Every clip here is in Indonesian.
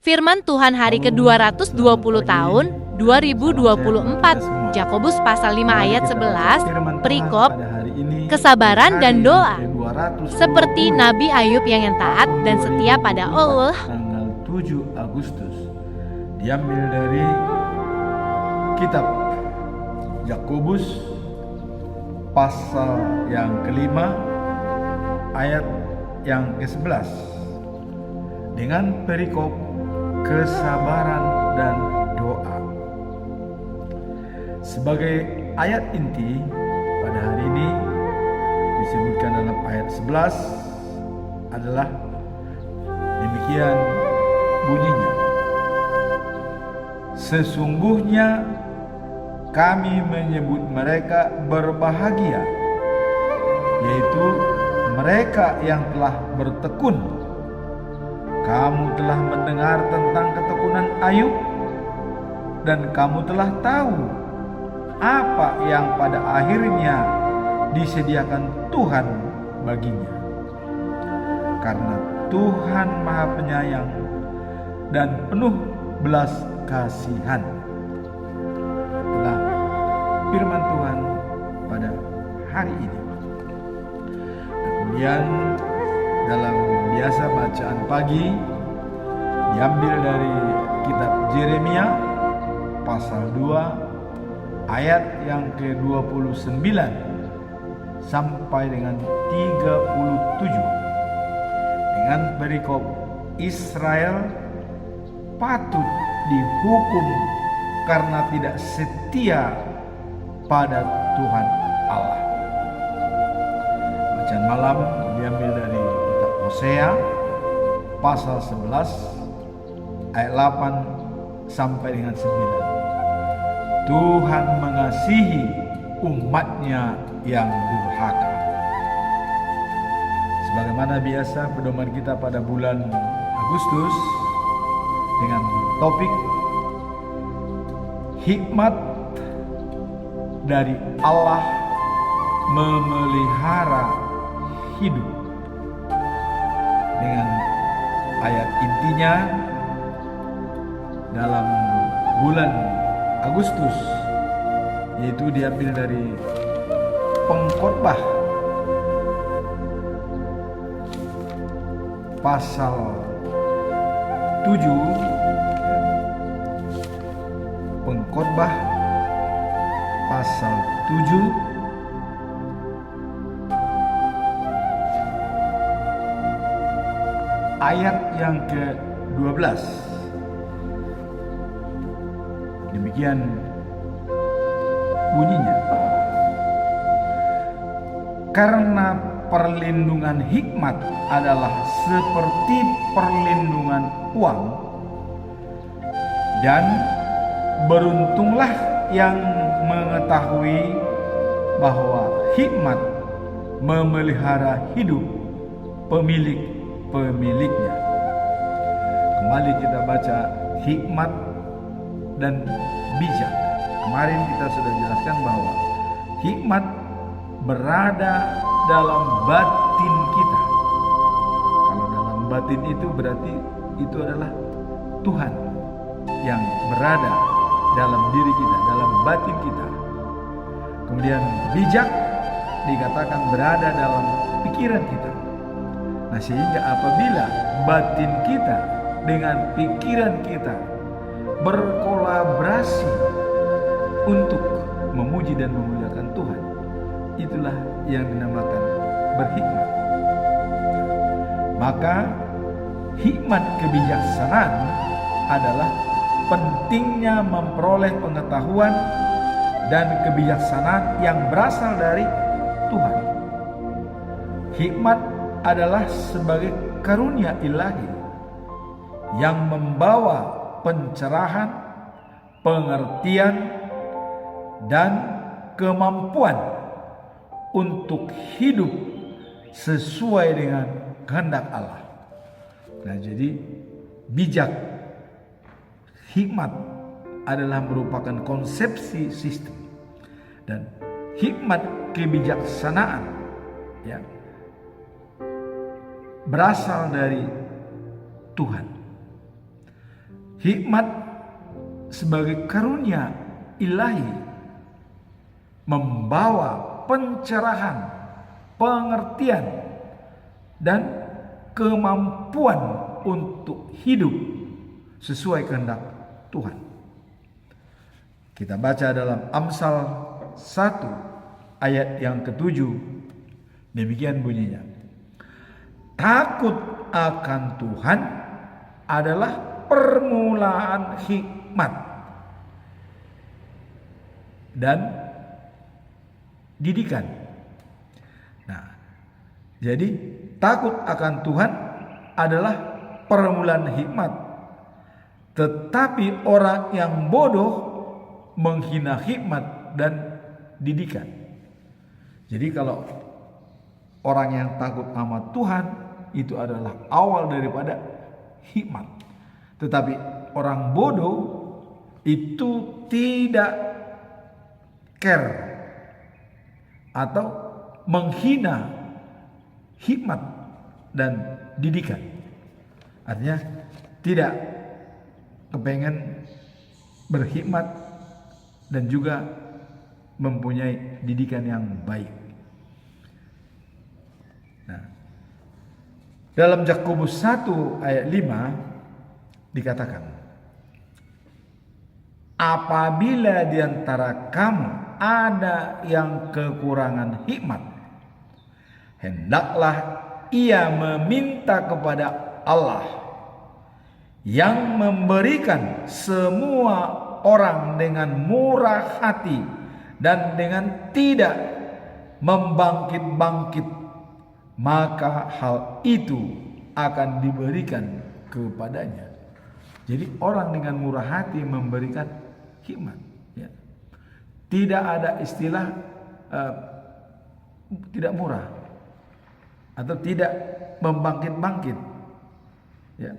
Firman Tuhan hari ke-220 tahun 2024, Yakobus pasal 5 ayat 11, perikop kesabaran dan doa. Seperti Nabi Ayub yang taat dan setia pada Allah. Tanggal 7 Agustus diambil dari kitab Yakobus pasal yang kelima ayat yang ke-11 dengan perikop kesabaran dan doa. Sebagai ayat inti pada hari ini disebutkan dalam ayat 11 adalah demikian bunyinya: sesungguhnya kami menyebut mereka berbahagia, yaitu mereka yang telah bertekun. Kamu telah mendengar tentang ketekunan Ayub, dan kamu telah tahu apa yang pada akhirnya disediakan Tuhan baginya. Karena Tuhan Maha Penyayang dan penuh belas kasihan. Itulah firman Tuhan pada hari ini. Kemudian dalam biasa bacaan pagi diambil dari kitab Yeremia pasal 2 ayat yang ke-29 sampai dengan 37 dengan perikop Israel patut dihukum karena tidak setia pada Tuhan Allah. Bacaan malam diambil dari kitab Hosea pasal 11 ayat 8 sampai dengan 9. Tuhan mengasihi umatnya yang durhaka. Sebagaimana biasa pedoman kita pada bulan Agustus dengan topik hikmat dari Allah memelihara hidup, dengan ayat intinya dalam bulan Agustus, yaitu diambil dari Pengkhotbah pasal 7, Pengkhotbah pasal 7 ayat yang ke-12. Demikian bunyinya: karena perlindungan hikmat adalah seperti perlindungan uang, dan beruntunglah yang mengetahui bahwa hikmat memelihara hidup pemiliknya. Kembali kita baca hikmat dan bijak. Kemarin kita sudah jelaskan bahwa hikmat berada dalam batin kita. Kalau dalam batin itu berarti itu adalah Tuhan yang berada dalam diri kita, dalam batin kita. Kemudian bijak dikatakan berada dalam pikiran kita. Nah, sehingga apabila batin kita dengan pikiran kita berkolaborasi untuk memuji dan memuliakan Tuhan, itulah yang dinamakan berhikmat. Maka hikmat kebijaksanaan adalah pentingnya memperoleh pengetahuan dan kebijaksanaan yang berasal dari Tuhan. Hikmat adalah sebagai karunia ilahi yang membawa pencerahan, pengertian, dan kemampuan untuk hidup sesuai dengan kehendak Allah. Nah, jadi bijak, hikmat adalah merupakan konsepsi sistem, dan hikmat kebijaksanaan ya berasal dari Tuhan. Hikmat sebagai karunia ilahi membawa pencerahan, pengertian, dan kemampuan untuk hidup sesuai kehendak Tuhan. Kita baca dalam Amsal 1 ayat yang ke-7. Demikian bunyinya. Takut akan Tuhan adalah permulaan hikmat dan didikan. Nah, jadi takut akan Tuhan adalah permulaan hikmat. Tetapi orang yang bodoh menghina hikmat dan didikan. Jadi kalau orang yang takut sama Tuhan itu adalah awal daripada hikmat. Tetapi orang bodoh itu tidak care atau menghina hikmat dan didikan. Artinya tidak kepengen berhikmat dan juga mempunyai didikan yang baik. Nah, dalam Yakobus 1 ayat 5 dikatakan, apabila di antara kamu ada yang kekurangan hikmat, hendaklah ia meminta kepada Allah yang memberikan semua orang dengan murah hati dan dengan tidak membangkit-bangkit, maka hal itu akan diberikan kepadanya. Jadi orang dengan murah hati memberikan hikmat, ya. Tidak ada istilah tidak murah atau tidak membangkit-bangkit, ya.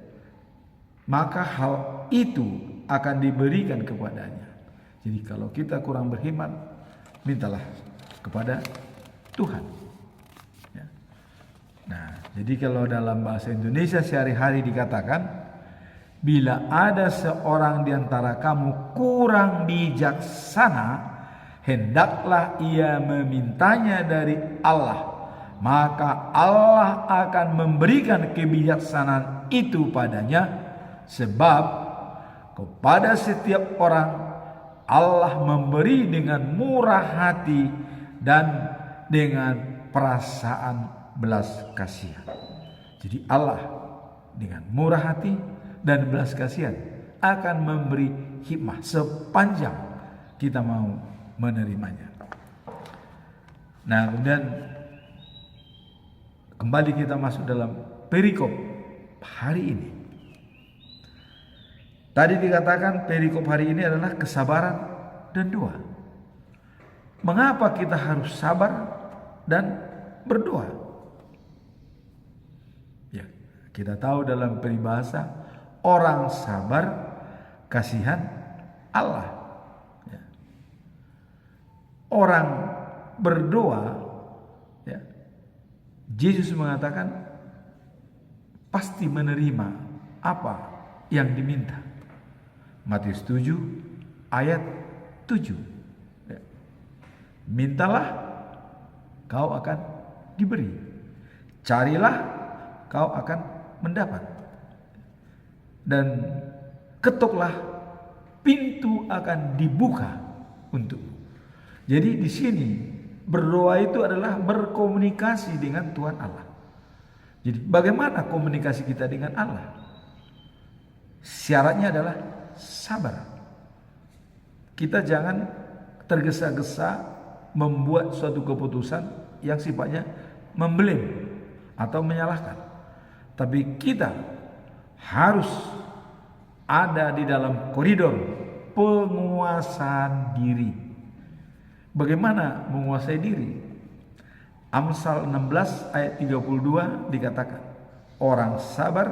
Maka hal itu akan diberikan kepadanya. Jadi kalau kita kurang berhikmat, mintalah kepada Tuhan, ya. Nah, jadi kalau dalam bahasa Indonesia sehari-hari dikatakan, bila ada seorang di antara kamu kurang bijaksana, hendaklah ia memintanya dari Allah, maka Allah akan memberikan kebijaksanaan itu padanya. Sebab kepada setiap orang Allah memberi dengan murah hati dan dengan perasaan belas kasihan. Jadi Allah dengan murah hati dan belas kasihan akan memberi hikmah sepanjang kita mau menerimanya. Nah, kemudian kembali kita masuk dalam perikop hari ini. Tadi dikatakan perikop hari ini adalah kesabaran dan doa. Mengapa kita harus sabar dan berdoa? Ya, kita tahu dalam peribahasa, orang sabar kasihan Allah. Ya. Orang berdoa, ya, Yesus mengatakan pasti menerima apa yang diminta. Matius 7 ayat 7. Ya. Mintalah, kau akan diberi. Carilah, kau akan mendapat. Dan ketuklah, pintu akan dibuka untukmu. Jadi di sini berdoa itu adalah berkomunikasi dengan Tuhan Allah. Jadi bagaimana komunikasi kita dengan Allah? Syaratnya adalah sabar. Kita jangan tergesa-gesa membuat suatu keputusan yang sifatnya membelem atau menyalahkan. Tapi kita harus ada di dalam koridor penguasaan diri. Bagaimana menguasai diri? Amsal 16 ayat 32 dikatakan, orang sabar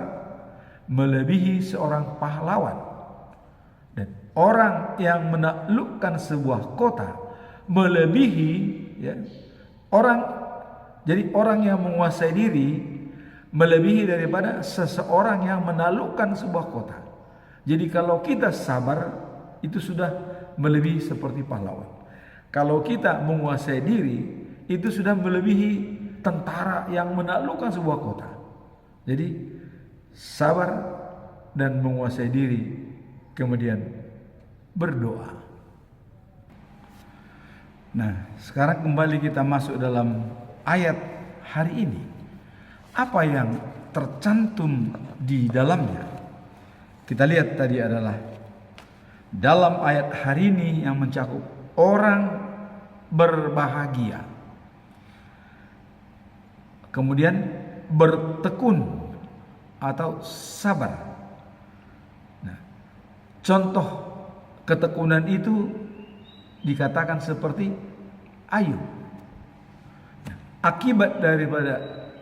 melebihi seorang pahlawan. Dan orang yang menaklukkan sebuah kota melebihi, ya, jadi orang yang menguasai diri melebihi daripada seseorang yang menaklukkan sebuah kota. Jadi kalau kita sabar, itu sudah melebihi seperti pahlawan. Kalau kita menguasai diri, itu sudah melebihi tentara yang menaklukkan sebuah kota. Jadi sabar dan menguasai diri, kemudian berdoa. Nah, sekarang kembali kita masuk dalam ayat hari ini. Apa yang tercantum di dalamnya? Kita lihat tadi adalah dalam ayat hari ini yang mencakup orang berbahagia, kemudian bertekun atau sabar. Nah, contoh ketekunan itu dikatakan seperti Ayub. Nah, akibat daripada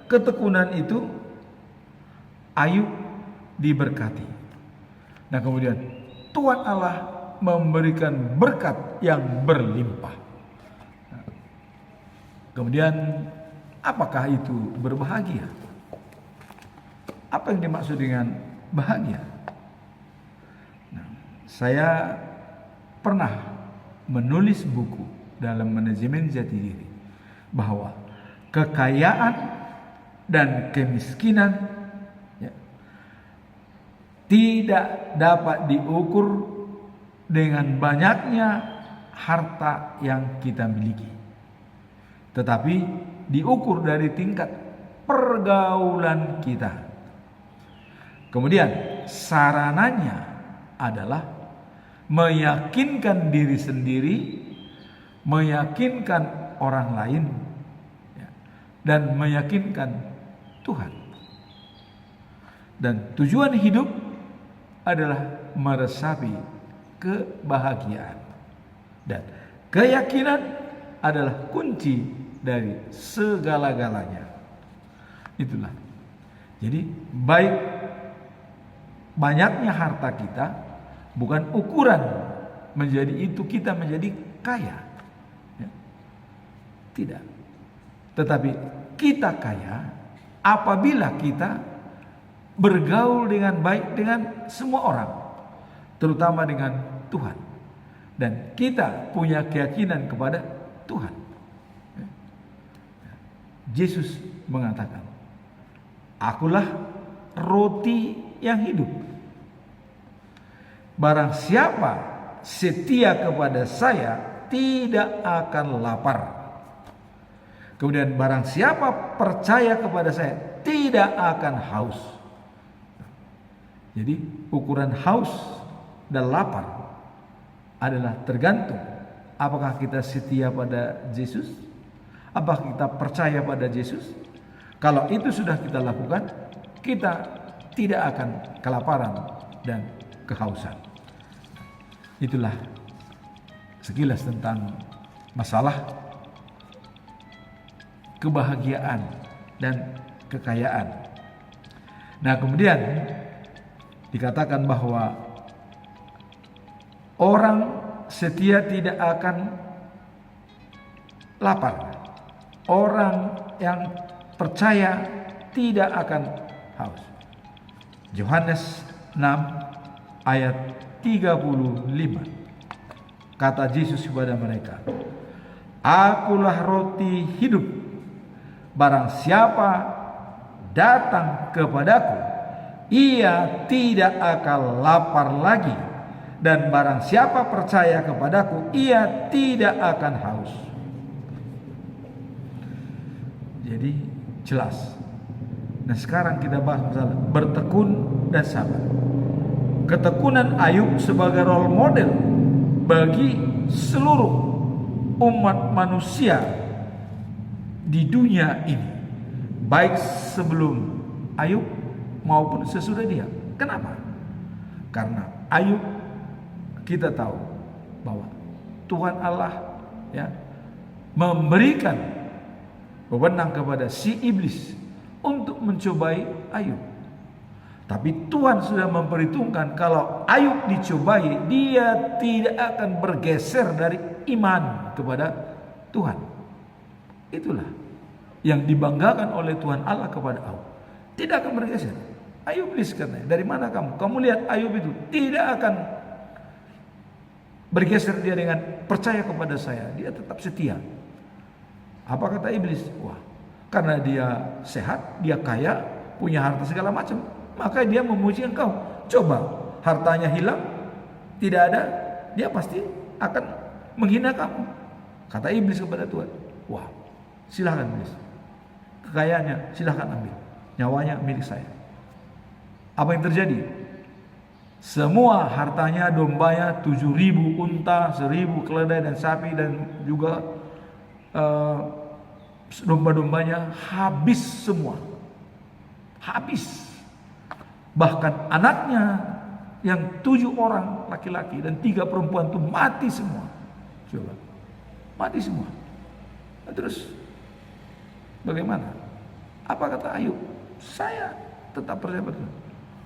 ketekunan itu Ayub diberkati. Nah, kemudian Tuhan Allah memberikan berkat yang berlimpah. Nah, kemudian apakah itu berbahagia? Apa yang dimaksud dengan bahagia? Nah, saya pernah menulis buku dalam manajemen jati diri bahwa kekayaan dan kemiskinan tidak dapat diukur dengan banyaknya harta yang kita miliki, tetapi diukur dari tingkat pergaulan kita. Kemudian sarananya adalah meyakinkan diri sendiri, meyakinkan orang lain, dan meyakinkan Tuhan. Dan tujuan hidup adalah meresapi kebahagiaan, dan keyakinan adalah kunci dari segala-galanya. Itulah. Jadi baik banyaknya harta kita bukan ukuran menjadi itu kita menjadi kaya, ya. Tidak. Tetapi kita kaya apabila kita bergaul dengan baik dengan semua orang, terutama dengan Tuhan, dan kita punya keyakinan kepada Tuhan. Yesus mengatakan, "Akulah roti yang hidup. Barang siapa setia kepada saya tidak akan lapar. Kemudian barang siapa percaya kepada saya tidak akan haus." Jadi ukuran haus dan lapar adalah tergantung apakah kita setia pada Yesus, apakah kita percaya pada Yesus. Kalau itu sudah kita lakukan, kita tidak akan kelaparan dan kehausan. Itulah sekilas tentang masalah kebahagiaan dan kekayaan. Nah, kemudian dikatakan bahwa orang setia tidak akan lapar. Orang yang percaya tidak akan haus. Yohanes 6 ayat 35. Kata Yesus kepada mereka, "Akulah roti hidup. Barang siapa datang kepadaku, ia tidak akan lapar lagi, dan barang siapa percaya kepadaku, ia tidak akan haus." Jadi jelas. Nah, sekarang kita bahas masalah bertekun dan sabar. Ketekunan Ayub sebagai role model bagi seluruh umat manusia di dunia ini, baik sebelum Ayub maupun sesudah dia. Kenapa? Karena Ayub, kita tahu bahwa Tuhan Allah memberikan wewenang kepada si iblis untuk mencobai Ayub. Tapi Tuhan sudah memperhitungkan kalau Ayub dicobai, dia tidak akan bergeser dari iman kepada Tuhan. Itulah yang dibanggakan oleh Tuhan Allah kepada Ayub. Tidak akan bergeser. Ayub, iblis katanya, dari mana kamu? Kamu lihat Ayub itu tidak akan bergeser dia dengan percaya kepada saya. Dia tetap setia. Apa kata iblis? Wah, karena dia sehat, dia kaya, punya harta segala macam, maka dia memuji engkau. Coba hartanya hilang, tidak ada, dia pasti akan menghina kamu. Kata iblis kepada Tuhan, wah, silahkan iblis, kekayaannya silahkan ambil, nyawanya milik saya. Apa yang terjadi? Semua hartanya, dombanya, 7.000 unta, 1.000 keledai dan sapi, dan juga domba-dombanya habis semua. Habis. Bahkan anaknya yang 7 orang laki-laki dan 3 perempuan itu mati semua. Coba, mati semua. Nah, terus bagaimana? Apa kata Ayub? Saya tetap percaya pada Tuhan.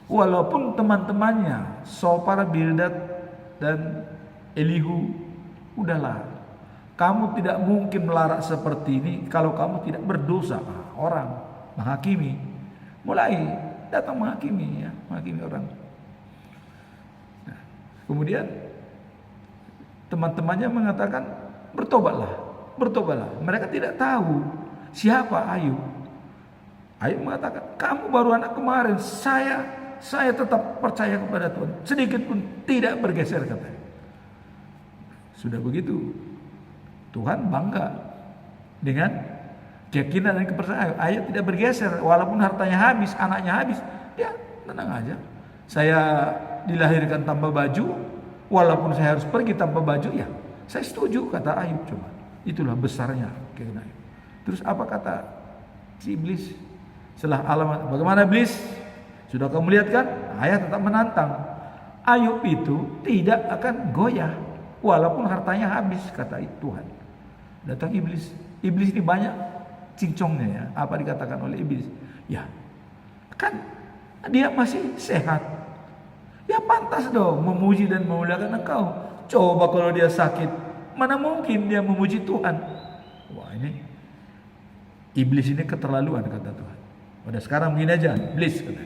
Walaupun teman-temannya Sofar, Bildad dan Elihu, udahlah, kamu tidak mungkin melarat seperti ini kalau kamu tidak berdosa. Orang menghakimi, mulai datang menghakimi, ya, menghakimi orang. Nah, kemudian teman-temannya mengatakan, bertobatlah, bertobatlah. Mereka tidak tahu siapa Ayub. Ayub mengatakan, kamu baru anak kemarin, saya tetap percaya kepada Tuhan, sedikit pun tidak bergeser, katanya. Sudah begitu, Tuhan bangga dengan keyakinan dan kepercayaan. Ayub tidak bergeser, walaupun hartanya habis, anaknya habis, ya tenang aja. Saya dilahirkan tanpa baju, walaupun saya harus pergi tanpa baju, ya saya setuju, kata Ayub. Coba, itulah besarnya keyakinan. Terus apa kata si iblis? Setelah alamat, bagaimana iblis? Sudah kamu lihat kan? Ayah tetap menantang. Ayub itu tidak akan goyah walaupun hartanya habis, kata Tuhan. Datang iblis. Iblis ini banyak cincongnya, ya. Apa dikatakan oleh iblis? Ya, kan dia masih sehat. Ya pantas dong memuji dan memuliakan engkau. Coba kalau dia sakit, mana mungkin dia memuji Tuhan? Wah, ini iblis ini keterlaluan, kata Tuhan. Pada sekarang begini aja, iblis, kata,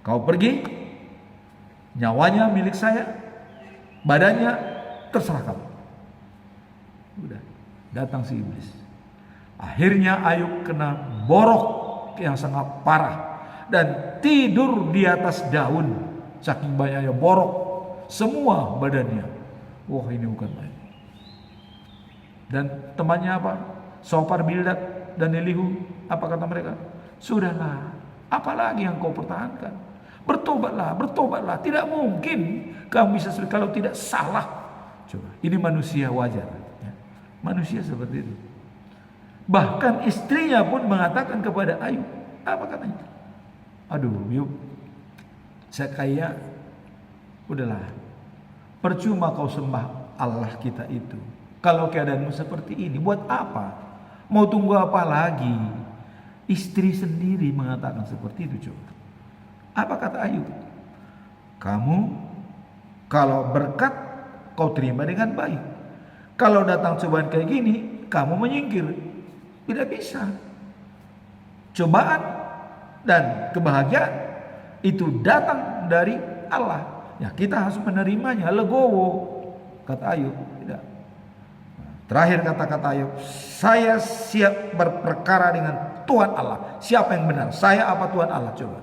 kau pergi, nyawanya milik saya, badannya terserah kamu. Udah, datang si iblis. Akhirnya Ayub kena borok yang sangat parah dan tidur di atas daun. Saking banyaknya borok semua badannya. Wah, ini bukan main. Dan temannya apa? Sofar, Bildad dan Elihu, apa kata mereka? Sudahlah, apalagi yang kau pertahankan? Bertobatlah, bertobatlah. Tidak mungkin kamu bisa kalau tidak salah. Coba, ini manusia wajar, ya. Manusia seperti itu. Bahkan istrinya pun mengatakan kepada Ayub, apa katanya? Aduh, Ayub, saya kaya, udahlah, percuma kau sembah Allah kita itu. Kalau keadaanmu seperti ini, buat apa? Mau tunggu apa lagi? Istri sendiri mengatakan seperti itu, coba. Apa kata Ayub? Kamu kalau berkat kau terima dengan baik. Kalau datang cobaan kayak gini, kamu menyingkir. Tidak bisa. Cobaan dan kebahagiaan itu datang dari Allah. Ya, kita harus menerimanya, legowo, kata Ayub. Tidak. Terakhir kata-kata Ayub, saya siap berperkara dengan Tuhan Allah. Siapa yang benar? Saya apa Tuhan Allah? Coba.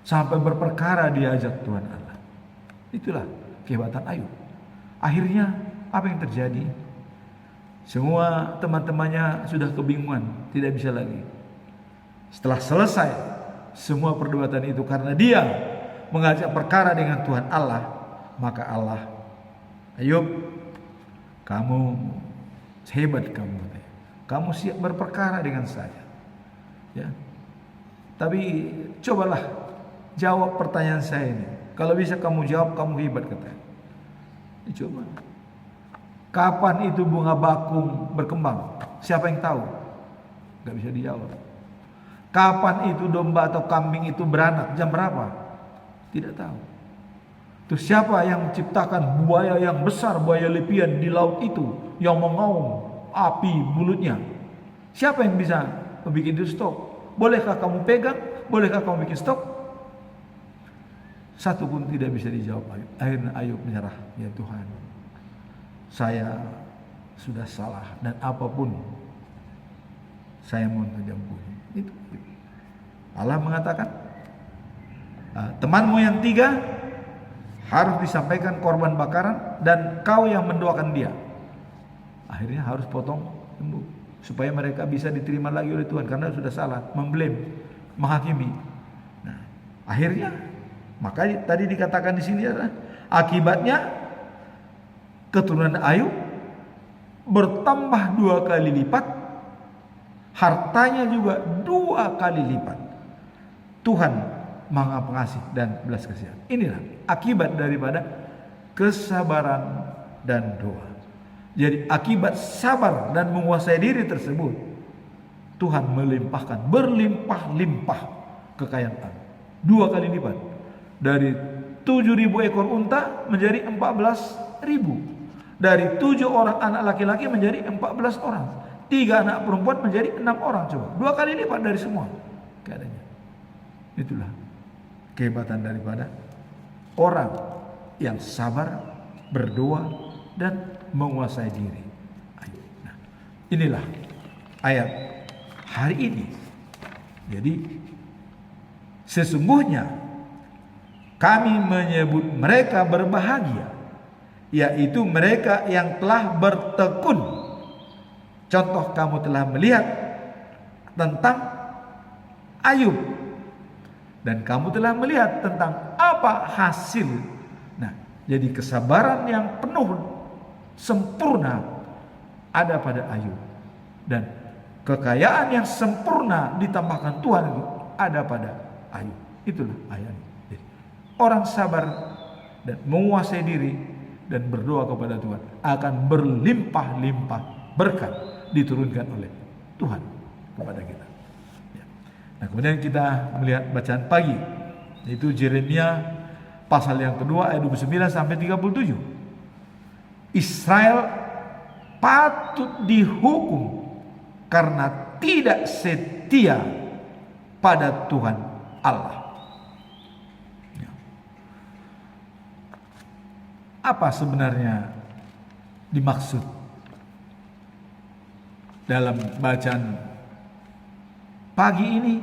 Sampai berperkara diajak Tuhan Allah. Itulah kehebatan Ayub. Akhirnya apa yang terjadi? Semua teman-temannya sudah kebingungan, tidak bisa lagi. Setelah selesai semua perdebatan itu, karena dia mengajak perkara dengan Tuhan Allah, maka Allah, Ayub, kamu hebat, kamu siap berperkara dengan saya, ya. Tapi cobalah jawab pertanyaan saya ini. Kalau bisa kamu jawab, kamu hebat, katanya. Coba. Kapan itu bunga bakung berkembang? Siapa yang tahu? Gak bisa dijawab. Kapan itu domba atau kambing itu beranak? Jam berapa? Tidak tahu. Terus siapa yang menciptakan buaya yang besar, buaya lepian di laut itu, yang mengaum api mulutnya? Siapa yang bisa membuat itu stok? Bolehkah kamu pegang? Bolehkah kamu bikin stok? Satu pun tidak bisa dijawab Ayub. Akhirnya Ayub menyerah. Ya Tuhan, saya sudah salah dan apapun saya mohon diampuni. Itu. Allah mengatakan, temanmu yang 3 harus disampaikan korban bakaran dan kau yang mendoakan dia. Akhirnya harus potong lembu supaya mereka bisa diterima lagi oleh Tuhan karena sudah salah, memblame, menghakimi. Nah, akhirnya maka tadi dikatakan di sini adalah akibatnya keturunan Ayub bertambah 2 kali lipat, hartanya juga 2 kali lipat. Tuhan Maha Pengasih dan belas kasihan. Inilah akibat daripada kesabaran dan doa. Jadi akibat sabar dan menguasai diri tersebut, Tuhan melimpahkan berlimpah-limpah kekayaan Allah. 2 kali lipat. Dari 7.000 ekor unta menjadi 14.000. Dari 7 orang anak laki-laki menjadi 14 orang. 3 anak perempuan menjadi 6 orang. Coba 2 kali lipat dari semua keadaannya. Itulah kehebatan daripada orang yang sabar, berdoa dan menguasai diri. Nah, inilah ayat hari ini. Jadi sesungguhnya kami menyebut mereka berbahagia, yaitu mereka yang telah bertekun. Contoh, kamu telah melihat tentang Ayub dan kamu telah melihat tentang apa hasil. Nah, jadi kesabaran yang penuh sempurna ada pada Ayub dan kekayaan yang sempurna ditambahkan Tuhan itu ada pada Ayub. Itulah ayat. Jadi, orang sabar dan menguasai diri dan berdoa kepada Tuhan akan berlimpah-limpah berkat diturunkan oleh Tuhan kepada kita. Ya. Nah, kemudian kita melihat bacaan pagi, yaitu Yeremia pasal yang kedua ayat 29 sampai 37. Israel patut dihukum karena tidak setia pada Tuhan Allah. Ya. Apa sebenarnya dimaksud dalam bacaan pagi ini?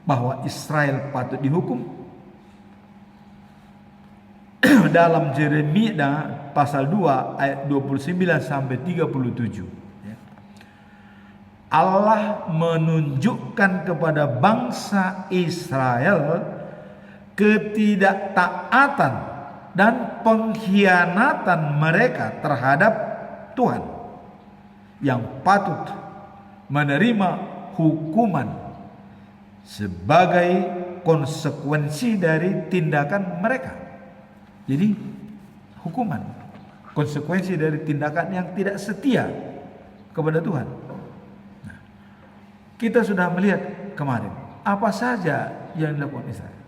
Bahwa Israel patut dihukum. Dalam Yeremia pasal 2 ayat 29 sampai 37. Allah menunjukkan kepada bangsa Israel ketidaktaatan dan pengkhianatan mereka terhadap Tuhan yang patut menerima hukuman sebagai konsekuensi dari tindakan mereka. Jadi hukuman, konsekuensi dari tindakan yang tidak setia kepada Tuhan. Nah, kita sudah melihat kemarin apa saja yang dilakukan Israel.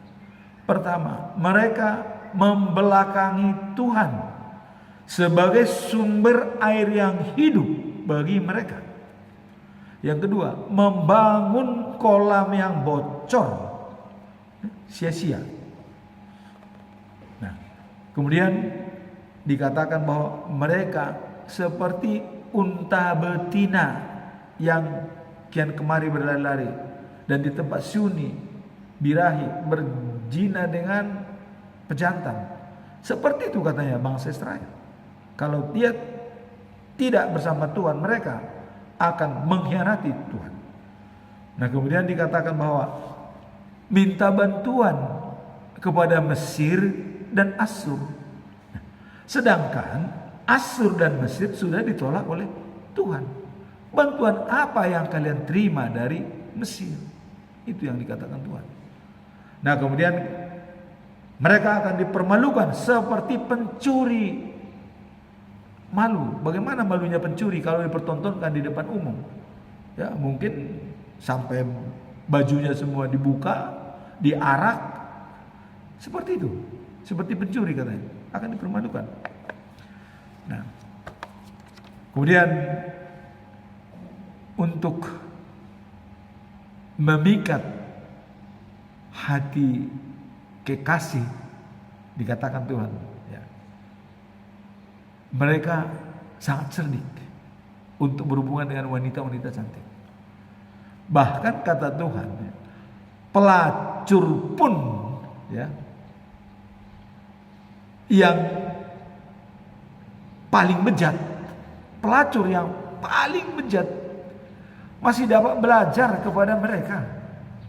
Pertama, mereka membelakangi Tuhan sebagai sumber air yang hidup bagi mereka. Yang kedua, membangun kolam yang bocor, sia-sia. Nah, kemudian dikatakan bahwa mereka seperti unta betina yang kian kemari berlari-lari dan di tempat sunyi birahi berzina dengan pejantan. Seperti itu katanya bangsa Israel. Kalau dia tidak bersama Tuhan, mereka akan mengkhianati Tuhan. Nah, kemudian dikatakan bahwa minta bantuan kepada Mesir dan Asyur. Sedangkan Asyur dan Mesir sudah ditolak oleh Tuhan. Bantuan apa yang kalian terima dari Mesir? Itu yang dikatakan Tuhan. Nah, kemudian mereka akan dipermalukan seperti pencuri. Malu. Bagaimana malunya pencuri kalau dipertontonkan di depan umum? Ya, mungkin sampai bajunya semua dibuka, diarak. Seperti itu. Seperti pencuri katanya. Akan dipermalukan. Nah, kemudian untuk memikat hati kekasih, dikatakan Tuhan, ya, mereka sangat cerdik untuk berhubungan dengan wanita-wanita cantik. Bahkan kata Tuhan, ya, pelacur pun, ya, yang paling bejat, pelacur yang paling bejat masih dapat belajar kepada mereka.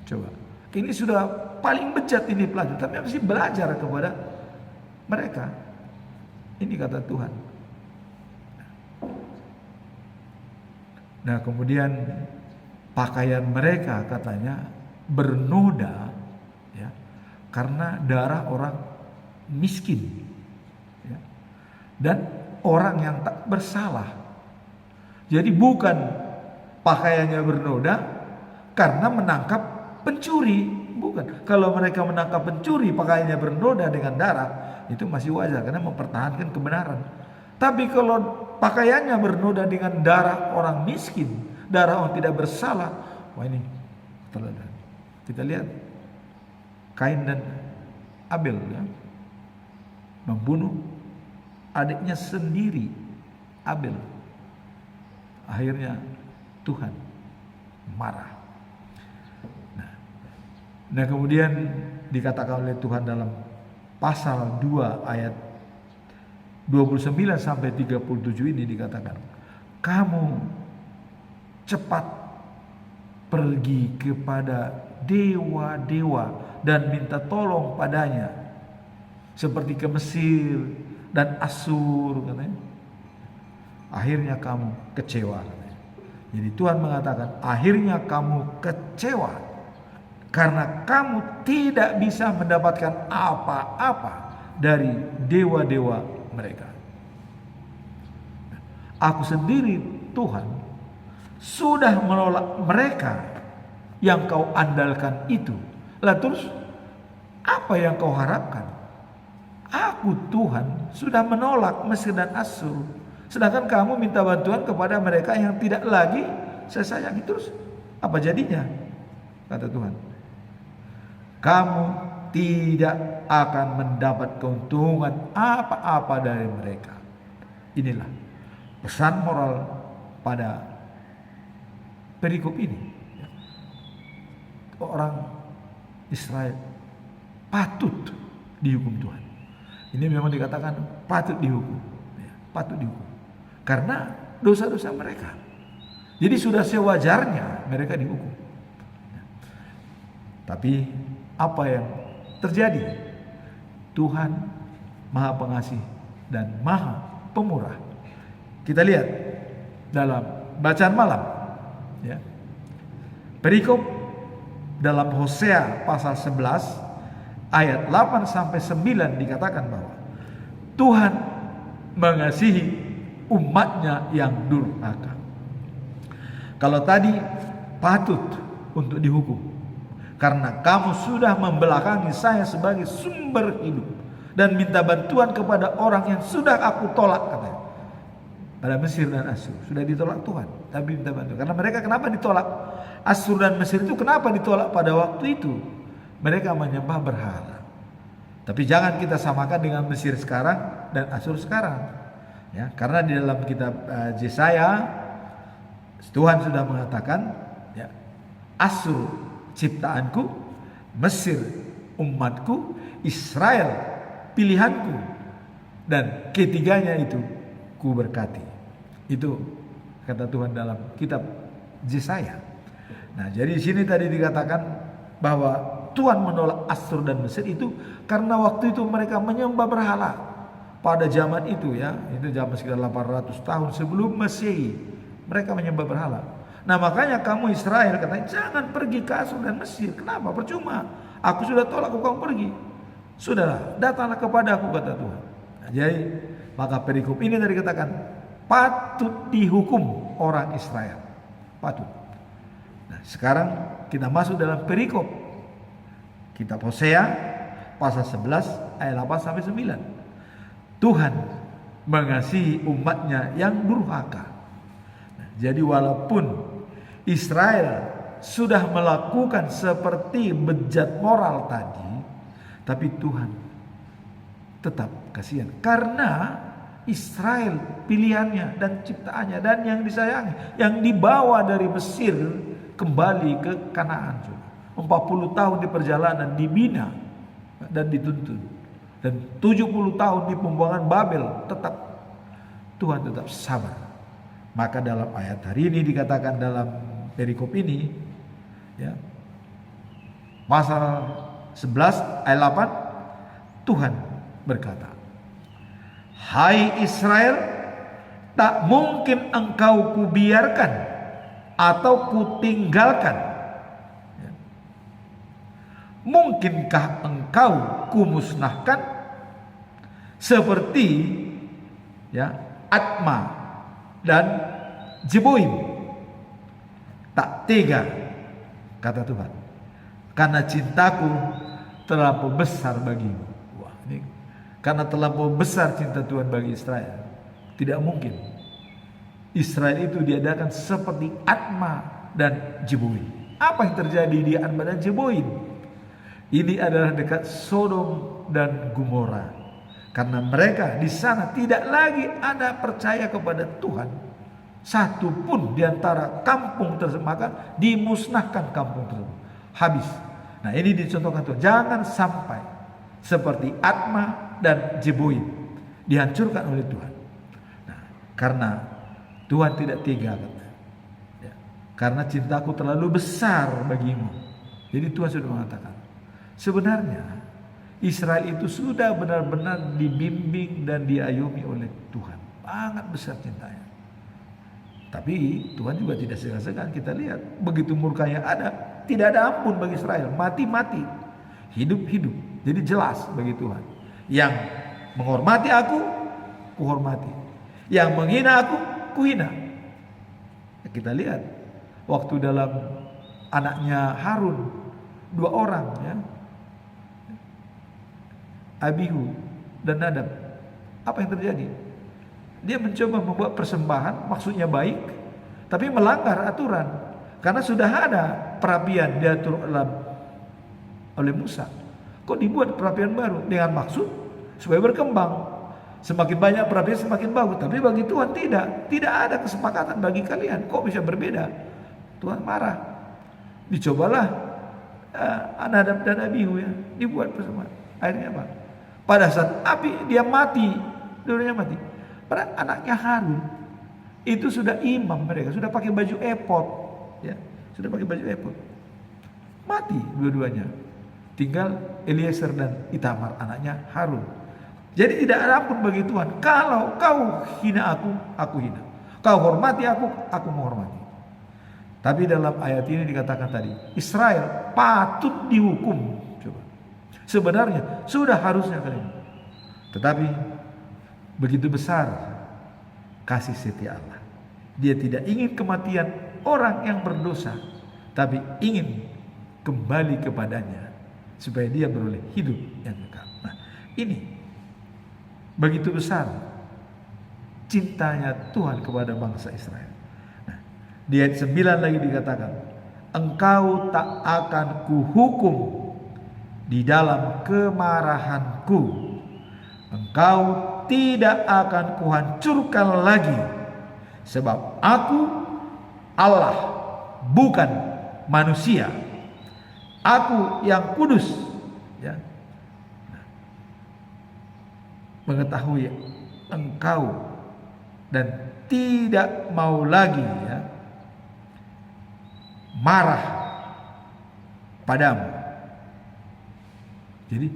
Coba, ini sudah paling bejat ini pelacur, tapi masih belajar kepada mereka. Ini kata Tuhan. Nah, kemudian pakaian mereka katanya bernoda, ya, karena darah orang miskin, ya, dan orang yang tak bersalah. Jadi bukan pakaiannya bernoda karena menangkap pencuri, bukan. Kalau mereka menangkap pencuri pakaiannya bernoda dengan darah, itu masih wajar karena mempertahankan kebenaran. Tapi kalau pakaiannya bernoda dengan darah orang miskin, darah orang tidak bersalah, wah ini teladan. Kita lihat Kain dan Abel, ya, membunuh adiknya sendiri, Abel. Akhirnya Tuhan marah. Nah, kemudian dikatakan oleh Tuhan dalam pasal 2 ayat 29 sampai 37 ini dikatakan, kamu cepat pergi kepada dewa-dewa dan minta tolong padanya, seperti ke Mesir dan Asyur, katanya. Akhirnya kamu kecewa, katanya. Jadi Tuhan mengatakan, akhirnya kamu kecewa karena kamu tidak bisa mendapatkan apa-apa dari dewa-dewa mereka. Aku sendiri, Tuhan, sudah menolak mereka yang kau andalkan itu. Lah terus apa yang kau harapkan? Aku, Tuhan, sudah menolak Mesir dan Asyur, sedangkan kamu minta bantuan kepada mereka yang tidak lagi saya sayangi. Terus apa jadinya? Kata Tuhan, kamu tidak akan mendapat keuntungan apa-apa dari mereka. Inilah pesan moral pada perikop ini. Orang Israel patut dihukum Tuhan. Ini memang dikatakan patut dihukum, patut dihukum karena dosa-dosa mereka. Jadi sudah sewajarnya mereka dihukum. Tapi apa yang terjadi? Tuhan Maha Pengasih dan Maha Pemurah. Kita lihat dalam bacaan malam, ya. Perikop dalam Hosea pasal 11 ayat 8 sampai 9 dikatakan bahwa Tuhan mengasihi umatnya yang durhaka. Kalau tadi patut untuk dihukum karena kamu sudah membelakangi saya sebagai sumber hidup dan minta bantuan kepada orang yang sudah aku tolak, katanya. Pada Mesir dan Asyur sudah ditolak Tuhan, tapi minta bantuan. Karena mereka kenapa ditolak? Asyur dan Mesir itu kenapa ditolak pada waktu itu? Mereka menyembah berhala. Tapi jangan kita samakan dengan Mesir sekarang dan Asyur sekarang, ya. Karena di dalam kitab Yesaya Tuhan sudah mengatakan, ya, Asyur ciptaanku, Mesir umatku, Israel pilihanku, dan ketiganya itu ku berkati. Itu kata Tuhan dalam kitab Yesaya. Nah, jadi di sini tadi dikatakan bahwa Tuhan menolak Asyur dan Mesir itu karena waktu itu mereka menyembah berhala. Pada zaman itu, ya, itu zaman sekitar 800 tahun sebelum Masehi, mereka menyembah berhala. Nah, makanya kamu Israel katanya jangan pergi ke Asyur dan Mesir. Kenapa? Percuma. Aku sudah tolak kamu pergi. Sudahlah, datanglah kepada aku, kata Tuhan. Nah, jadi maka perikop ini tadi katakan patut dihukum orang Israel. Patut. Nah, sekarang kita masuk dalam perikop kitab Hosea pasal 11 ayat 8 sampai 9. Tuhan mengasihi umatnya yang durhaka. Nah, jadi walaupun Israel sudah melakukan seperti bejat moral tadi, tapi Tuhan tetap kasihan karena Israel pilihannya dan ciptaannya dan yang disayangi, yang dibawa dari Mesir kembali ke Kanaan. 40 tahun di perjalanan dibina dan dituntun, dan 70 tahun di pembuangan Babel, tetap Tuhan tetap sabar. Maka dalam ayat hari ini dikatakan dalam perikop ini, ya, pasal 11 ayat 8, Tuhan berkata, "Hai Israel, tak mungkin engkau kubiarkan atau kutinggalkan. Mungkinkah engkau kumusnahkan seperti, ya, Atma dan Jeboim? Tak tega," kata Tuhan, "karena cintaku terlampau besar bagimu." Wah, ini karena terlampau besar cinta Tuhan bagi Israel, tidak mungkin Israel itu diadakan seperti Atma dan Jeboim. Apa yang terjadi di Atma dan Jeboim? Ini adalah dekat Sodom dan Gomora. Karena mereka di sana tidak lagi ada percaya kepada Tuhan. Satu pun di antara kampung tersebut, maka dimusnahkan kampung tersebut. Habis. Nah, ini dicontohkan Tuhan. Jangan sampai seperti Atma dan Jeboim dihancurkan oleh Tuhan. Nah, karena Tuhan tidak tega, ya, karena cintaku terlalu besar bagimu. Jadi Tuhan sudah mengatakan, sebenarnya Israel itu sudah benar-benar dibimbing dan diayomi oleh Tuhan. Sangat besar cintanya. Tapi Tuhan juga tidak segan-segan. Kita lihat begitu murkanya ada, tidak ada ampun bagi Israel. Mati-mati, hidup-hidup. Jadi jelas bagi Tuhan, yang menghormati aku, kuhormati. Yang menghina aku, kuhina. Kita lihat waktu dalam anaknya Harun, 2 orang, ya, Abihu dan Nadab. Apa yang terjadi? Dia mencoba membuat persembahan, maksudnya baik, tapi melanggar aturan. Karena sudah ada perapian diatur oleh Musa. Kok dibuat perapian baru dengan maksud supaya berkembang. Semakin banyak perapian semakin bagus. Tapi bagi Tuhan tidak. Tidak ada kesepakatan bagi kalian. Kok bisa berbeda? Tuhan marah. Dicobalah Nadab dan Abihu, ya, dibuat persembahan. Akhirnya apa? Pada saat api dia mati, dulunya mati. Pada anaknya Harun itu sudah imam, mereka sudah pakai baju efod, ya, sudah pakai baju efod. Mati dua-duanya. Tinggal Eliezer dan Itamar, anaknya Harun. Jadi tidak ada ampun bagi Tuhan. Kalau kau hina aku hina. Kau hormati aku menghormati. Tapi dalam ayat ini dikatakan tadi, Israel patut dihukum. Coba. Sebenarnya sudah harusnya kalian. Tetapi begitu besar kasih setia Allah. Dia tidak ingin kematian orang yang berdosa, tapi ingin kembali kepadanya supaya dia beroleh hidup yang kekal. Nah, ini begitu besar cintanya Tuhan kepada bangsa Israel. Nah, di ayat 9 lagi dikatakan, engkau tak akan kuhukum di dalam kemarahanku, engkau tidak akan kuhancurkan lagi, sebab aku Allah, bukan manusia. Aku yang kudus, ya. Mengetahui engkau dan tidak mau lagi, ya, marah padamu. Jadi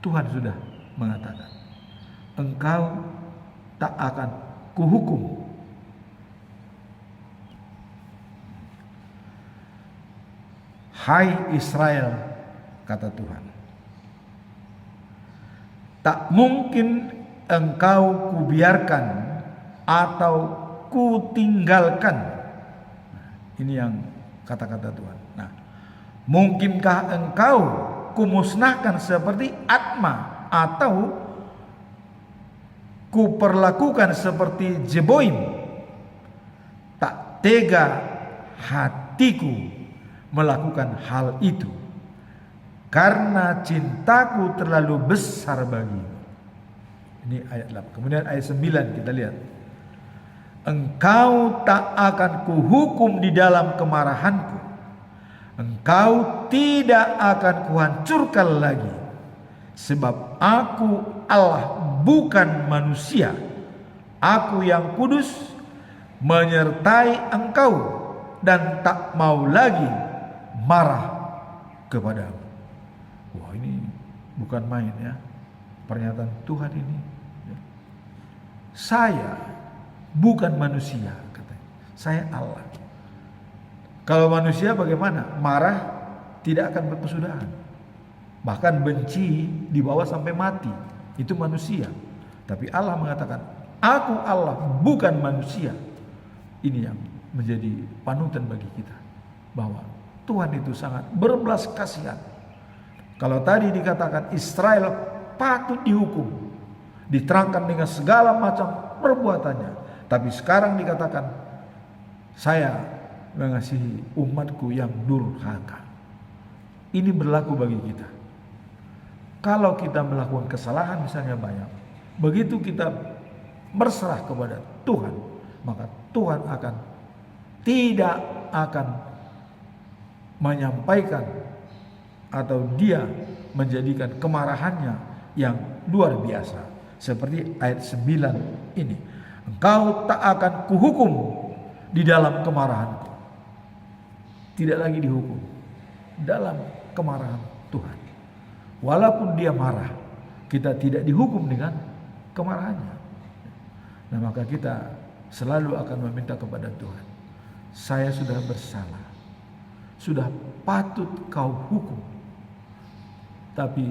Tuhan sudah mengatakan, engkau tak akan kuhukum. Hai Israel, kata Tuhan, tak mungkin engkau kubiarkan atau kutinggalkan. Ini yang kata-kata Tuhan. Nah, mungkinkah engkau kumusnahkan seperti Atma atau kuperlakukan seperti Jeboim? Tak tega hatiku melakukan hal itu karena cintaku terlalu besar bagimu. Ini ayat 8. Kemudian ayat 9 kita lihat. Engkau tak akan kuhukum di dalam kemarahanku. Engkau tidak akan kuhancurkan lagi. Sebab aku Allah, bukan manusia. Aku yang kudus menyertai engkau dan tak mau lagi marah kepadamu. Wah, ini bukan main ya. Pernyataan Tuhan ini. Saya bukan manusia, katanya. Saya Allah. Kalau manusia bagaimana? Marah tidak akan berkesudahan. Bahkan benci dibawa sampai mati. Itu manusia. Tapi Allah mengatakan, aku Allah, bukan manusia. Ini yang menjadi panutan bagi kita. Bahwa Tuhan itu sangat berbelas kasihan. Kalau tadi dikatakan Israel patut dihukum, diterangkan dengan segala macam perbuatannya. Tapi sekarang dikatakan, saya mengasihi umatku yang durhaka. Ini berlaku bagi kita. Kalau kita melakukan kesalahan misalnya banyak, begitu kita berserah kepada Tuhan, maka Tuhan tidak akan menyampaikan atau dia menjadikan kemarahannya yang luar biasa. Seperti ayat 9 ini. Engkau tak akan kuhukum di dalam kemarahanku. Tidak lagi dihukum. Dalam kemarahan Tuhan. Walaupun dia marah, kita tidak dihukum dengan kemarahannya. Nah, maka kita selalu akan meminta kepada Tuhan. Saya sudah bersalah. Sudah patut kau hukum. Tapi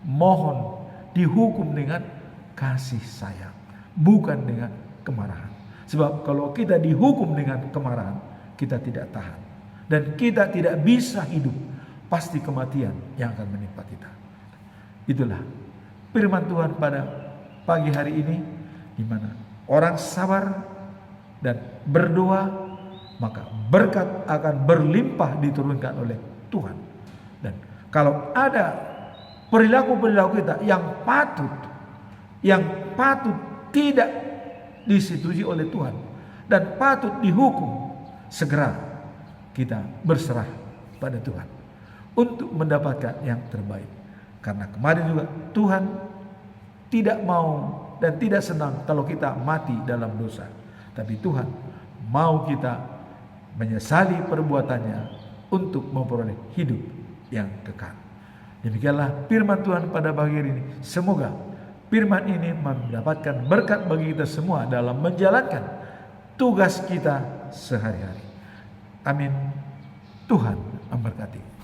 mohon dihukum dengan kasih sayang. Bukan dengan kemarahan. Sebab kalau kita dihukum dengan kemarahan, kita tidak tahan. Dan kita tidak bisa hidup. Pasti kematian yang akan menimpa kita. Itulah firman Tuhan pada pagi hari ini. Di mana orang sabar dan berdoa, maka berkat akan berlimpah diturunkan oleh Tuhan. Dan kalau ada perilaku-perilaku kita yang patut tidak disetujui oleh Tuhan dan patut dihukum, segera kita berserah pada Tuhan untuk mendapatkan yang terbaik. Karena kemarin juga Tuhan tidak mau dan tidak senang kalau kita mati dalam dosa. Tapi Tuhan mau kita menyesali perbuatannya untuk memperoleh hidup yang kekal. Demikianlah firman Tuhan pada pagi hari ini. Semoga firman ini mendapatkan berkat bagi kita semua dalam menjalankan tugas kita sehari-hari. Amin. Tuhan memberkati.